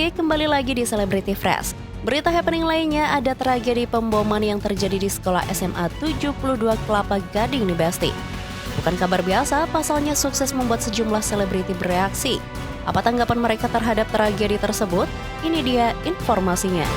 Besti, kembali lagi di Celebrity Fresh. Berita happening lainnya, ada tragedi pemboman yang terjadi di sekolah SMA 72 Kelapa Gading nih Besti. Bukan kabar biasa, pasalnya sukses membuat sejumlah selebriti bereaksi. Apa tanggapan mereka terhadap tragedi tersebut? Ini dia informasinya.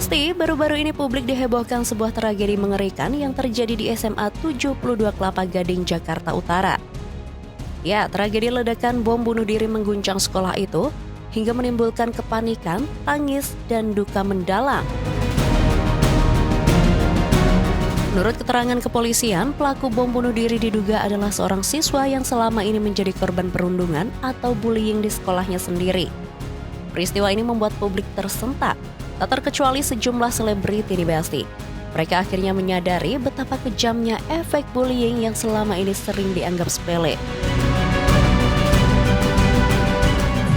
Besti, baru-baru ini publik dihebohkan sebuah tragedi mengerikan yang terjadi di SMA 72 Kelapa Gading, Jakarta Utara. Ya, tragedi ledakan bom bunuh diri mengguncang sekolah itu hingga menimbulkan kepanikan, tangis, dan duka mendalam. Menurut keterangan kepolisian, pelaku bom bunuh diri diduga adalah seorang siswa yang selama ini menjadi korban perundungan atau bullying di sekolahnya sendiri. Peristiwa ini membuat publik tersentak. Tak terkecuali sejumlah selebriti di Besti. Mereka akhirnya menyadari betapa kejamnya efek bullying yang selama ini sering dianggap sepele.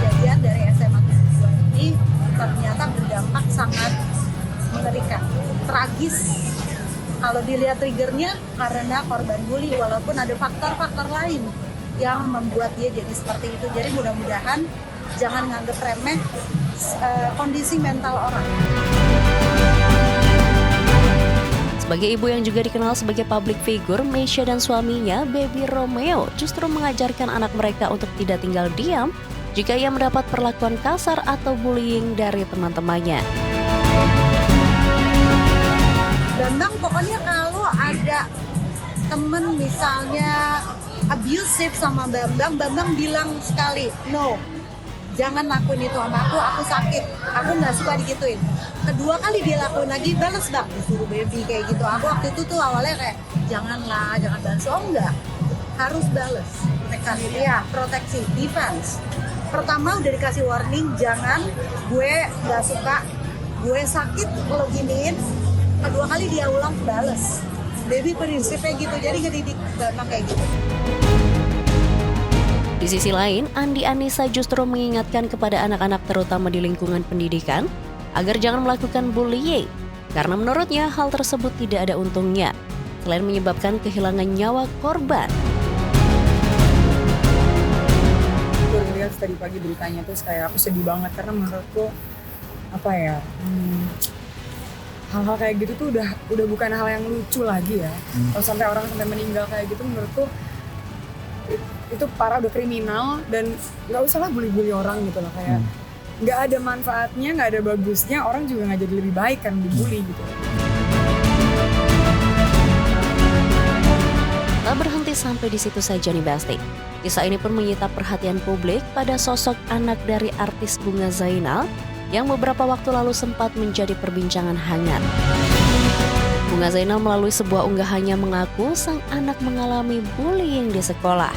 Kejadian dari SMA 72 ini ternyata berdampak sangat mengerikan, tragis. Kalau dilihat triggernya karena korban bully, walaupun ada faktor-faktor lain yang membuat dia jadi seperti itu. Jadi mudah-mudahan jangan nganggap remeh kondisi mental orang. Sebagai ibu yang juga dikenal sebagai public figure, Meisha dan suaminya, Baby Romeo, justru mengajarkan anak mereka untuk tidak tinggal diam jika ia mendapat perlakuan kasar atau bullying dari teman-temannya. Bambang pokoknya kalau ada temen misalnya abusive sama Bambang, Bambang bilang sekali, no. Jangan lakuin itu sama aku sakit, aku nggak suka digituin. Kedua kali dia lakuin lagi, balas bang, disuruh baby kayak gitu. Aku waktu itu tuh awalnya kayak, janganlah, jangan balas. Oh enggak, harus balas. Proteksi, defense. Pertama udah dikasih warning, jangan, gue nggak suka, gue sakit kalau giniin. Kedua kali dia ulang, balas. Baby prinsipnya gitu, jadi ngedidik anak kayak gitu. Di sisi lain, Andi Anissa justru mengingatkan kepada anak-anak terutama di lingkungan pendidikan agar jangan melakukan bullying, karena menurutnya hal tersebut tidak ada untungnya, selain menyebabkan kehilangan nyawa korban. Aku lihat tadi pagi beritanya terus kayak aku sedih banget karena menurutku hal-hal kayak gitu tuh udah bukan hal yang lucu lagi ya. Kalau sampai orang sampai meninggal kayak gitu menurutku itu parah, udah kriminal, dan nggak usah lah bully-bully orang gitu loh, kayak nggak ada manfaatnya, nggak ada bagusnya, orang juga nggak jadi lebih baik kan dibully gitu. Tak berhenti sampai di situ saja nih Besti. Kisah ini pun menyita perhatian publik pada sosok anak dari artis Bunga Zainal yang beberapa waktu lalu sempat menjadi perbincangan hangat. Bunga Zainal melalui sebuah unggahannya mengaku sang anak mengalami bullying di sekolah.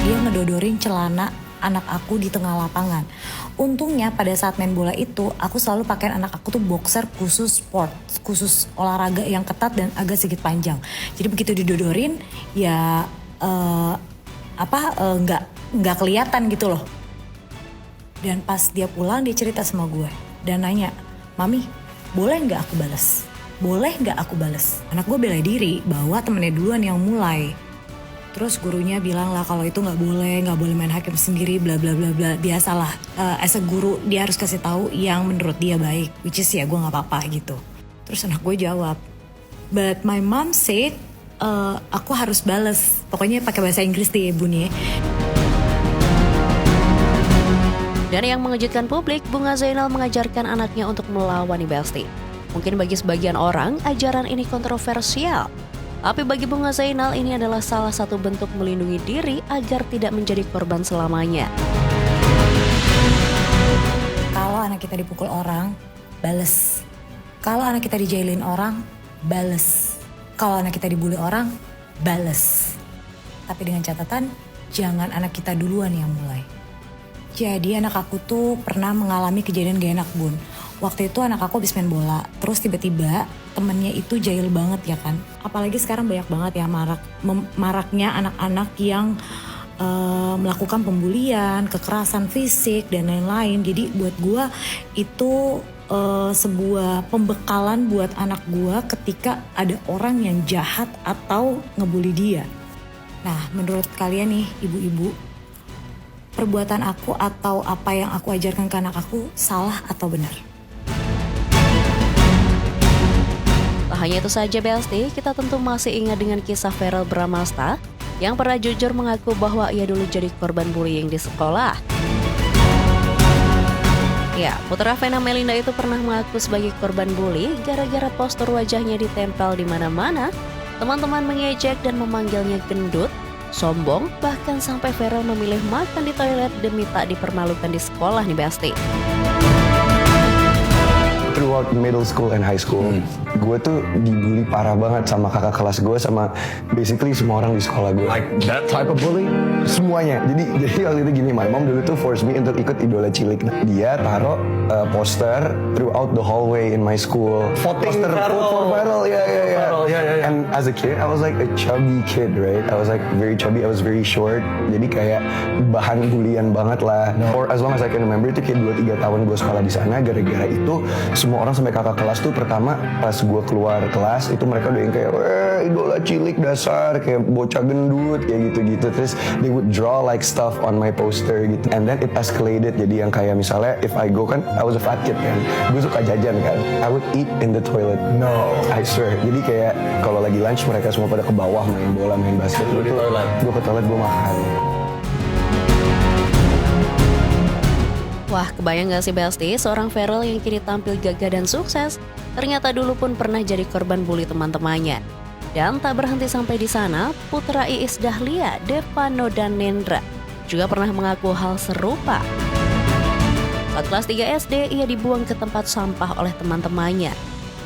Dia ngedodorin celana anak aku di tengah lapangan. Untungnya pada saat main bola itu, aku selalu pakai anak aku tuh boxer khusus sport, khusus olahraga yang ketat dan agak sedikit panjang. Jadi begitu didodorin, ya nggak kelihatan gitu loh. Dan pas dia pulang, dia cerita sama gue dan nanya, Mami, boleh nggak aku balas? Boleh nggak aku balas? Anak gue bela diri bahwa temennya duluan yang mulai. Terus gurunya bilang lah kalau itu nggak boleh main hakim sendiri, bla bla bla bla. Biasalah, as a guru dia harus kasih tahu yang menurut dia baik, which is ya gue nggak apa-apa gitu. Terus anak gue jawab, but my mom said aku harus balas. Pokoknya pakai bahasa Inggris deh Bun ya. Dan yang mengejutkan publik, Bunga Zainal mengajarkan anaknya untuk melawan Besti. Mungkin bagi sebagian orang, ajaran ini kontroversial. Tapi bagi Bunga Zainal ini adalah salah satu bentuk melindungi diri agar tidak menjadi korban selamanya. Kalau anak kita dipukul orang, bales. Kalau anak kita dijailin orang, bales. Kalau anak kita dibully orang, bales. Tapi dengan catatan, jangan anak kita duluan yang mulai. Jadi anak aku tuh pernah mengalami kejadian gak enak Bun. Waktu itu anak aku habis main bola, terus tiba-tiba temennya itu jahil banget ya kan. Apalagi sekarang banyak banget ya maraknya anak-anak yang melakukan pembulian, kekerasan fisik dan lain-lain. Jadi buat gue itu sebuah pembekalan buat anak gue ketika ada orang yang jahat atau ngebully dia. Nah, menurut kalian nih ibu-ibu, perbuatan aku atau apa yang aku ajarkan ke anak aku salah atau benar? Tak hanya itu saja Besti, kita tentu masih ingat dengan kisah Verrell Bramasta yang pernah jujur mengaku bahwa ia dulu jadi korban bullying di sekolah. Ya, putra Vena Melinda itu pernah mengaku sebagai korban bully gara-gara postur wajahnya ditempel di mana-mana. Teman-teman mengejek dan memanggilnya gendut, sombong, bahkan sampai Verrell memilih makan di toilet demi tak dipermalukan di sekolah nih Besti. Throughout middle school and high school, gue tuh dibully parah banget sama kakak kelas gue, sama basically semua orang di sekolah gue. Like that type of bully? Semuanya. Jadi waktu itu gini, my mom dulu tuh force me untuk ikut Idola Cilik. Dia taruh poster throughout the hallway in my school. Voting Poster for Verrell, yeah. And as a kid, I was like a chubby kid, right? I was like very chubby, I was very short. Jadi kayak bahan bulian banget lah. For as long as I can remember, itu kayak 2-3 tahun gue sekolah di sana. Gara-gara itu, semua orang sampai kakak kelas tuh pertama pas gue keluar kelas itu mereka udah yang kayak Idola Cilik dasar, kayak bocah gendut kayak gitu-gitu. Terus they would draw like stuff on my poster gitu, and then it escalated. Jadi yang kayak misalnya if I go kan, I was a fat kid kan, gue suka jajan kan, I would eat in the toilet. No, I swear. Jadi kayak kalau lagi lunch mereka semua pada ke bawah main bola, main basket. Lu di toilet? Gue ke toilet, gue makan. Wah, kebayang gak sih Besti, seorang Verrell yang kini tampil gagah dan sukses, ternyata dulu pun pernah jadi korban bully teman-temannya. Dan tak berhenti sampai di sana, putra Iis Dahlia, Devano dan Nendra juga pernah mengaku hal serupa. Saat kelas 3 SD, ia dibuang ke tempat sampah oleh teman-temannya.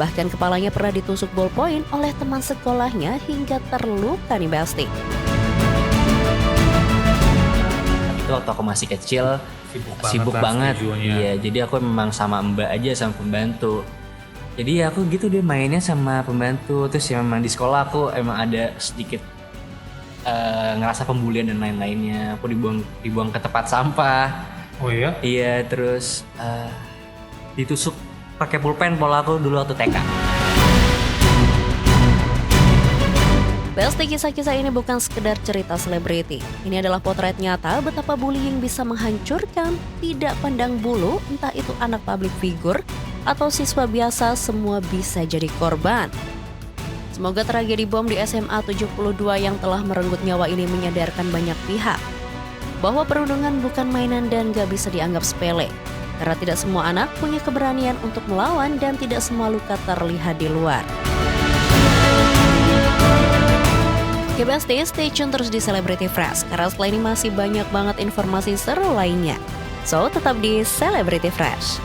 Bahkan kepalanya pernah ditusuk ballpoint oleh teman sekolahnya hingga terluka nih Besti. Itu waktu aku masih kecil, sibuk banget. Iya, jadi aku memang sama mbak aja, sama pembantu. Jadi aku gitu dia mainnya sama pembantu. Terus ya memang di sekolah aku emang ada sedikit ngerasa pembulian dan lain-lainnya. Aku dibuang ke tempat sampah. Oh iya? Iya, terus ditusuk pakai pulpen pola aku dulu waktu TK. Besti, kisah-kisah ini bukan sekedar cerita selebriti. Ini adalah potret nyata betapa bullying bisa menghancurkan, tidak pandang bulu, entah itu anak public figure atau siswa biasa, semua bisa jadi korban. Semoga tragedi bom di SMA 72 yang telah merenggut nyawa ini menyadarkan banyak pihak bahwa perundungan bukan mainan dan gak bisa dianggap sepele. Karena tidak semua anak punya keberanian untuk melawan dan tidak semua luka terlihat di luar. Oke Besti, stay tune terus di Celebrity Fresh, karena setelah ini masih banyak banget informasi seru lainnya. So, tetap di Celebrity Fresh.